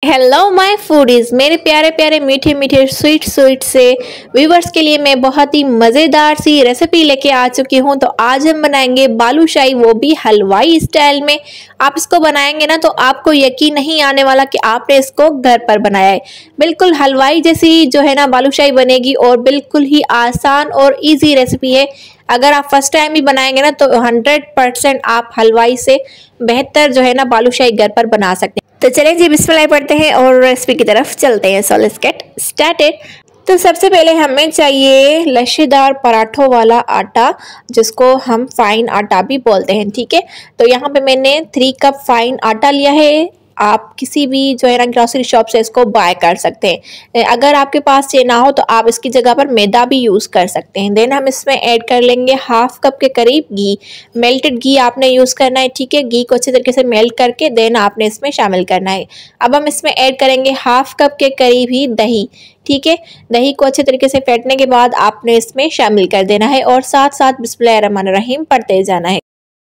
Hello my foodies, मेरे प्यारे प्यारे मीठे मीठे स्वीट स्वीट से व्यूवर्स के लिए मैं बहुत ही मज़ेदार सी रेसिपी लेके आ चुकी हूँ। तो आज हम बनाएंगे बालूशाही, वो भी हलवाई स्टाइल में। आप इसको बनाएंगे ना तो आपको यकीन नहीं आने वाला कि आपने इसको घर पर बनाया है। बिल्कुल हलवाई जैसी जो है ना बालूशाही बनेगी और बिल्कुल ही आसान और ईजी रेसिपी है। अगर आप फर्स्ट टाइम भी बनाएंगे ना तो 100% आप हलवाई से बेहतर जो है ना बालूशाही घर पर बना सकते हैं। तो चलें जी, बिस्मिल्लाह पढ़ते हैं और रेसिपी की तरफ चलते हैं। So let's get started. तो सबसे पहले हमें चाहिए लच्छेदार पराठों वाला आटा, जिसको हम फाइन आटा भी बोलते हैं। ठीक है, तो यहाँ पे मैंने 3 कप फाइन आटा लिया है। आप किसी भी जो है ना ग्रोसरी शॉप से इसको बाय कर सकते हैं। अगर आपके पास ये ना हो तो आप इसकी जगह पर मैदा भी यूज़ कर सकते हैं। देन हम इसमें ऐड कर लेंगे 1/2 कप के करीब घी। मेल्टेड घी आपने यूज़ करना है। ठीक है, घी को अच्छे तरीके से मेल्ट करके देन आपने इसमें शामिल करना है। अब हम इसमें ऐड करेंगे 1/2 कप के करीब ही दही। ठीक है, दही को अच्छे तरीके से फेंटने के बाद आपने इसमें शामिल कर देना है और साथ साथ बिस्मिल्लाहिर्रहमानिर्रहीम पढ़ते जाना है।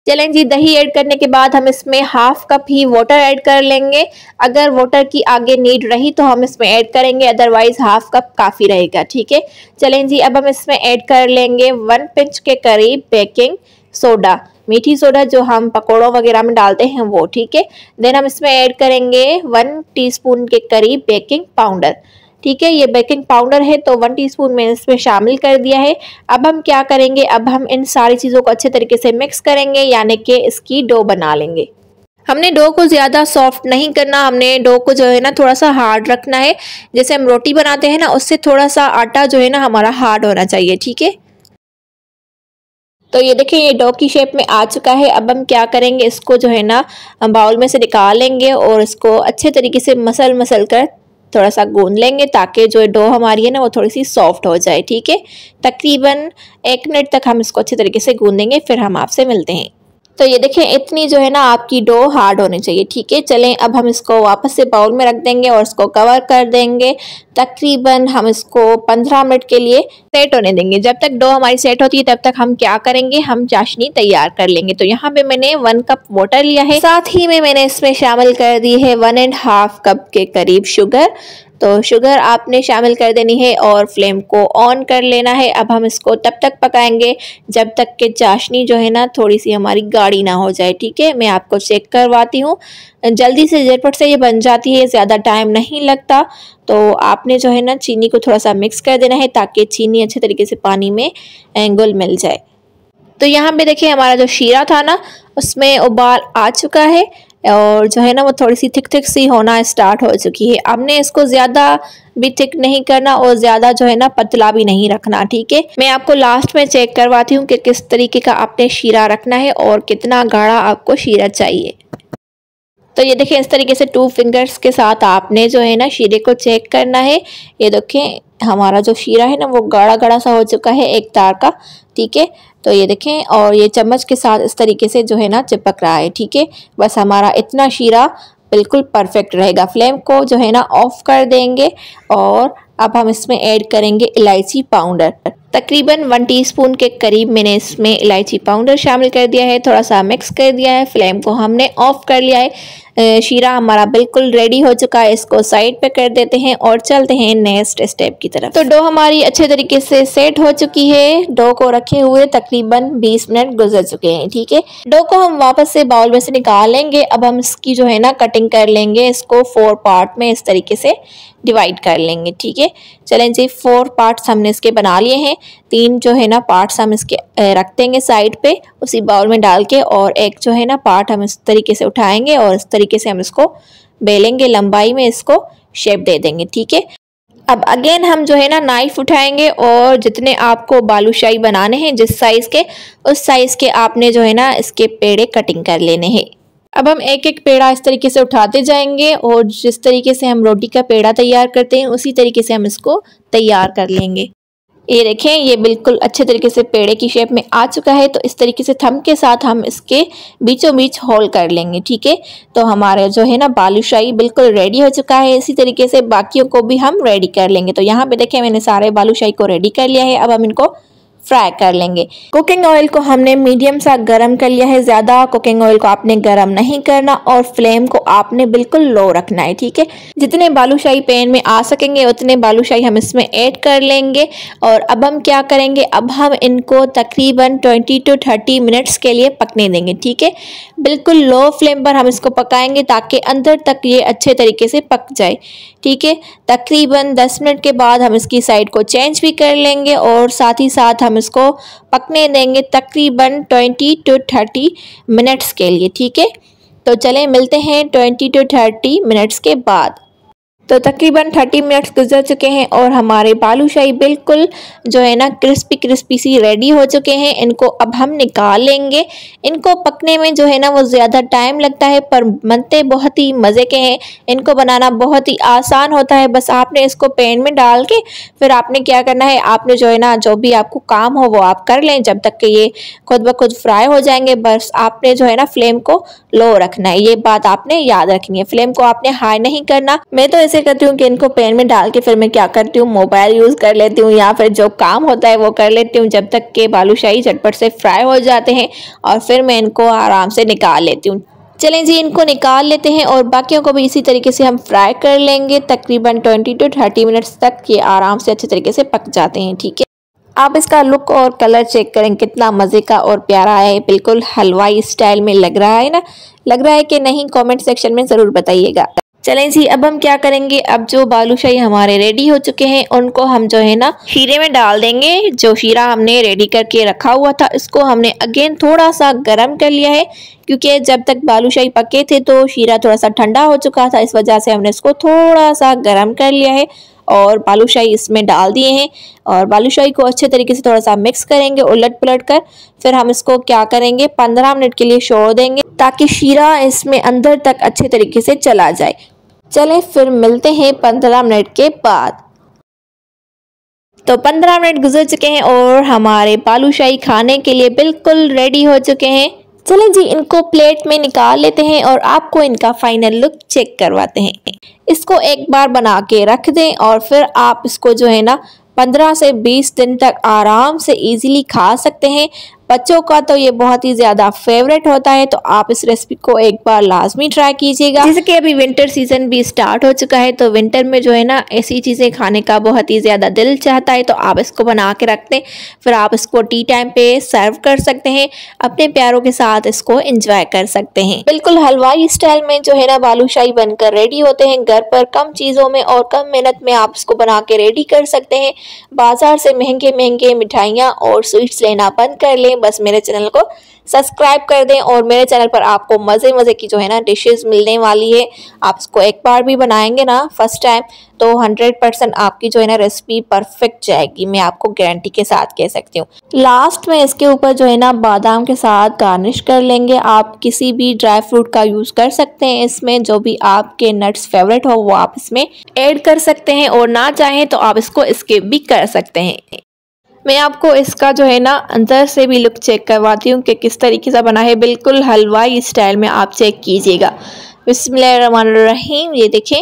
चलें जी, दही ऐड करने के बाद हम इसमें 1/2 कप ही वाटर ऐड कर लेंगे। अगर वाटर की आगे नीड रही तो हम इसमें ऐड करेंगे, अदरवाइज 1/2 कप काफ़ी रहेगा। ठीक है, चलें जी, अब हम इसमें ऐड कर लेंगे 1 पिंच के करीब बेकिंग सोडा, मीठी सोडा जो हम पकौड़ों वगैरह में डालते हैं वो। ठीक है, देन हम इसमें ऐड करेंगे 1 टीस्पून के करीब बेकिंग पाउडर। ठीक है, ये बेकिंग पाउडर है तो 1 टीस्पून मैंने इसमें शामिल कर दिया है। अब हम क्या करेंगे, अब हम इन सारी चीज़ों को अच्छे तरीके से मिक्स करेंगे, यानी कि इसकी डो बना लेंगे। हमने डो को ज़्यादा सॉफ्ट नहीं करना, हमने डो को जो है ना थोड़ा सा हार्ड रखना है। जैसे हम रोटी बनाते हैं ना, उससे थोड़ा सा आटा जो है ना हमारा हार्ड होना चाहिए। ठीक है, तो ये देखिए ये डो की शेप में आ चुका है। अब हम क्या करेंगे, इसको जो है ना बाउल में से निकाल लेंगे और इसको अच्छे तरीके से मसल कर थोड़ा सा गूंद लेंगे, ताकि जो डो हमारी है ना वो थोड़ी सी सॉफ्ट हो जाए। ठीक है, तकरीबन 1 मिनट तक हम इसको अच्छे तरीके से गूंदेंगे, फिर हम आपसे मिलते हैं। तो ये देखें इतनी जो है ना आपकी डो हार्ड होनी चाहिए। ठीक है, चलें अब हम इसको वापस से बाउल में रख देंगे और इसको कवर कर देंगे। तकरीबन हम इसको 15 मिनट के लिए सेट होने देंगे। जब तक डो हमारी सेट होती है तब तक हम क्या करेंगे, हम चाशनी तैयार कर लेंगे। तो यहाँ पे मैंने 1 कप वाटर लिया है, साथ ही में मैंने इसमें शामिल कर दी है 1.5 कप के करीब शुगर। तो शुगर आपने शामिल कर देनी है और फ्लेम को ऑन कर लेना है। अब हम इसको तब तक पकाएंगे जब तक कि चाशनी जो है ना थोड़ी सी हमारी गाढ़ी ना हो जाए। ठीक है, मैं आपको चेक करवाती हूँ। जल्दी से झटपट से ये बन जाती है, ज़्यादा टाइम नहीं लगता। तो आपने जो है ना चीनी को थोड़ा सा मिक्स कर देना है, ताकि चीनी अच्छे तरीके से पानी में घुल मिल जाए। तो यहाँ पे देखिए हमारा जो शीरा था ना उसमें उबाल आ चुका है और जो है ना वो थोड़ी सी थिक सी होना स्टार्ट हो चुकी है। हमने इसको ज़्यादा भी थिक नहीं करना और ज़्यादा जो है ना पतला भी नहीं रखना। ठीक है, मैं आपको लास्ट में चेक करवाती हूँ कि किस तरीके का आपने शीरा रखना है और कितना गाढ़ा आपको शीरा चाहिए। तो ये देखिए इस तरीके से 2 फिंगर्स के साथ आपने जो है ना शीरे को चेक करना है। ये देखें हमारा जो शीरा है ना वो गाढ़ा गाढ़ा सा हो चुका है, एक तार का। ठीक है, तो ये देखें और ये चम्मच के साथ इस तरीके से जो है ना चिपक रहा है। ठीक है, बस हमारा इतना शीरा बिल्कुल परफेक्ट रहेगा। फ्लेम को जो है ना ऑफ कर देंगे और अब हम इसमें ऐड करेंगे इलायची पाउडर। तकरीबन 1 टीस्पून के करीब मैंने इसमें इलायची पाउडर शामिल कर दिया है, थोड़ा सा मिक्स कर दिया है। फ्लेम को हमने ऑफ कर लिया है। शीरा हमारा बिल्कुल रेडी हो चुका है, इसको साइड पे कर देते हैं और चलते हैं नेक्स्ट स्टेप की तरफ। तो डो हमारी अच्छे तरीके से सेट हो चुकी है। डो को रखे हुए तकरीबन 20 मिनट गुजर चुके हैं। ठीक है, डो को हम वापस से बाउल में से निकाल लेंगे। अब हम इसकी जो है ना कटिंग कर लेंगे, इसको 4 पार्ट में इस तरीके से डिवाइड कर लेंगे। ठीक है, चलें जी 4 पार्ट्स हमने इसके बना लिए हैं। 3 जो है ना पार्ट्स हम इसके रख देंगे साइड पे उसी बाउल में डाल के, और एक जो है ना पार्ट हम इस तरीके से उठाएंगे और इस तरीके से हम इसको बेलेंगे, लंबाई में इसको शेप दे देंगे। ठीक है, अब अगेन हम जो है ना नाइफ उठाएंगे और जितने आपको बालूशाही बनाने हैं जिस साइज़ के, उस साइज़ के आपने जो है ना इसके पेड़े कटिंग कर लेने हैं। अब हम एक एक पेड़ा इस तरीके से उठाते जाएंगे और जिस तरीके से हम रोटी का पेड़ा तैयार करते हैं उसी तरीके से हम इसको तैयार कर लेंगे। ये देखें ये बिल्कुल अच्छे तरीके से पेड़े की शेप में आ चुका है। तो इस तरीके से थंब के साथ हम इसके बीचों बीच होल कर लेंगे। ठीक है, तो हमारे जो है ना बालूशाही बिल्कुल रेडी हो चुका है। इसी तरीके से बाकियों को भी हम रेडी कर लेंगे। तो यहाँ पे देखें मैंने सारे बालूशाही को रेडी कर लिया है। अब हम इनको फ्राई कर लेंगे। कुकिंग ऑयल को हमने मीडियम सा गरम कर लिया है। ज़्यादा कुकिंग ऑयल को आपने गरम नहीं करना और फ्लेम को आपने बिल्कुल लो रखना है, ठीक है। जितने बालूशाही पैन में आ सकेंगे उतने बालूशाही हम इसमें ऐड कर लेंगे। और अब हम क्या करेंगे, अब हम इनको तकरीबन 20 to 30 मिनट्स के लिए पकने देंगे, ठीक है। बिल्कुल लो फ्लेम पर हम इसको पकाएंगे ताकि अंदर तक ये अच्छे तरीके से पक जाए, ठीक है। तकरीबन 10 मिनट के बाद हम इसकी साइड को चेंज भी कर लेंगे और साथ ही साथ हम इसको पकने देंगे तकरीबन 20 to 30 मिनट्स के लिए, ठीक है। तो चलें मिलते हैं 20 to 30 मिनट्स के बाद। तो तकरीबन 30 मिनट्स गुजर चुके हैं और हमारे बालूशाही बिल्कुल जो है ना क्रिस्पी क्रिस्पी सी रेडी हो चुके हैं। इनको अब हम निकाल लेंगे। इनको पकने में जो है ना वो ज़्यादा टाइम लगता है पर बनते बहुत ही मज़े के हैं। इनको बनाना बहुत ही आसान होता है। बस आपने इसको पैन में डाल के फिर आपने क्या करना है, आपने जो है ना जो भी आपको काम हो वो आप कर लें जब तक कि ये खुद ब खुद फ्राई हो जाएंगे। बस आपने जो है ना फ्लेम को लो रखना है, ये बात आपने याद रखनी है। फ्लेम को आपने हाई नहीं करना। मैं तो करती हूँ कि इनको पैन में डाल के फिर मैं क्या करती हूँ, मोबाइल यूज़ कर लेती हूँ या फिर जो काम होता है वो कर लेती हूँ जब तक के बालूशाही झटपट से फ्राई हो जाते हैं और फिर मैं इनको आराम से निकाल लेती हूँ। चलें जी, इनको निकाल लेते हैं और बाकियों को भी इसी तरीके से हम फ्राई कर लेंगे। तकरीबन 20 to 30 मिनट्स तक ये आराम से अच्छे तरीके से पक जाते हैं, ठीक है। आप इसका लुक और कलर चेक करें, कितना मज़े का और प्यारा है। बिल्कुल हलवाई स्टाइल में लग रहा है ना, लग रहा है कि नहीं, कमेंट सेक्शन में ज़रूर बताइएगा। चलें जी, अब हम क्या करेंगे, अब जो बालूशाही हमारे रेडी हो चुके हैं उनको हम जो है ना शीरे में डाल देंगे। जो शीरा हमने रेडी करके रखा हुआ था इसको हमने अगेन थोड़ा सा गर्म कर लिया है क्योंकि जब तक बालूशाही पके थे तो शीरा थोड़ा सा ठंडा हो चुका था। इस वजह से हमने इसको थोड़ा सा गर्म कर लिया है और बालूशाही इसमें डाल दिए हैं और बालूशाही को अच्छे तरीके से थोड़ा सा मिक्स करेंगे उलट पुलट कर। फिर हम इसको क्या करेंगे, 15 मिनट के लिए छोड़ देंगे ताकि शीरा इसमें अंदर तक अच्छे तरीके से चला जाए। चलें फिर मिलते हैं 15 मिनट के बाद। तो 15 मिनट गुजर चुके हैं और हमारे बालूशाही खाने के लिए बिल्कुल रेडी हो चुके हैं। चलें जी, इनको प्लेट में निकाल लेते हैं और आपको इनका फाइनल लुक चेक करवाते हैं। इसको एक बार बना के रख दें और फिर आप इसको जो है ना 15 से 20 दिन तक आराम से इजीली खा सकते हैं। बच्चों का तो ये बहुत ही ज़्यादा फेवरेट होता है, तो आप इस रेसिपी को एक बार लाजमी ट्राई कीजिएगा। जैसे कि अभी विंटर सीजन भी स्टार्ट हो चुका है तो विंटर में जो है ना ऐसी चीज़ें खाने का बहुत ही ज़्यादा दिल चाहता है, तो आप इसको बना के रख दें। फिर आप इसको टी टाइम पे सर्व कर सकते हैं, अपने प्यारों के साथ इसको एंजॉय कर सकते हैं। बिल्कुल हलवाई स्टाइल में जो है ना बालूशाही बनकर रेडी होते हैं। घर पर कम चीज़ों में और कम मेहनत में आप इसको बना के रेडी कर सकते हैं। बाजार से महंगे महंगे मिठाइयाँ और स्वीट्स लेना बंद कर लें। बस मेरे चैनल को सब्सक्राइब कर दें और मेरे चैनल पर आपको मज़े मज़े की जो है ना डिशेस मिलने वाली है। आप इसको एक बार भी बनाएंगे ना फर्स्ट टाइम तो 100% आपकी जो है ना रेसिपी परफेक्ट जाएगी, मैं आपको गारंटी के साथ कह सकती हूँ। लास्ट में इसके ऊपर जो है ना बादाम के साथ गार्निश कर लेंगे। आप किसी भी ड्राई फ्रूट का यूज़ कर सकते हैं इसमें, जो भी आपके नट्स फेवरेट हो वो आप इसमें ऐड कर सकते हैं और ना चाहें तो आप इसको स्किप भी कर सकते हैं। मैं आपको इसका जो है ना अंदर से भी लुक चेक करवाती हूँ कि किस तरीके से बना है। बिल्कुल हलवाई स्टाइल में आप चेक कीजिएगा। बिस्मिल्लाहिर्रहमानिर्रहीम, ये देखें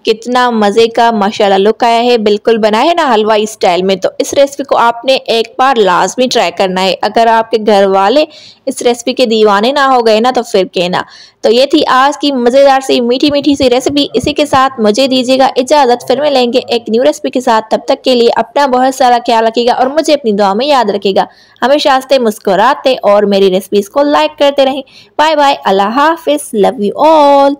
कितना मज़े का माशाल्लाह लुक आया है। बिल्कुल बना है ना हलवाई स्टाइल में। तो इस रेसिपी को आपने एक बार लाजमी ट्राई करना है। अगर आपके घर वाले इस रेसिपी के दीवाने ना हो गए ना तो फिर कहना। तो ये थी आज की मज़ेदार सी मीठी मीठी सी रेसिपी। इसी के साथ मुझे दीजिएगा इजाज़त, फिर मिलेंगे एक न्यू रेसिपी के साथ। तब तक के लिए अपना बहुत सारा ख्याल रखिएगा और मुझे अपनी दुआ में याद रखिएगा। हमेशा हंसते मुस्कुराते और मेरी रेसिपीज़ को लाइक करते रहें। बाय बाय, अल्लाह हाफिज़, लव यू ऑल।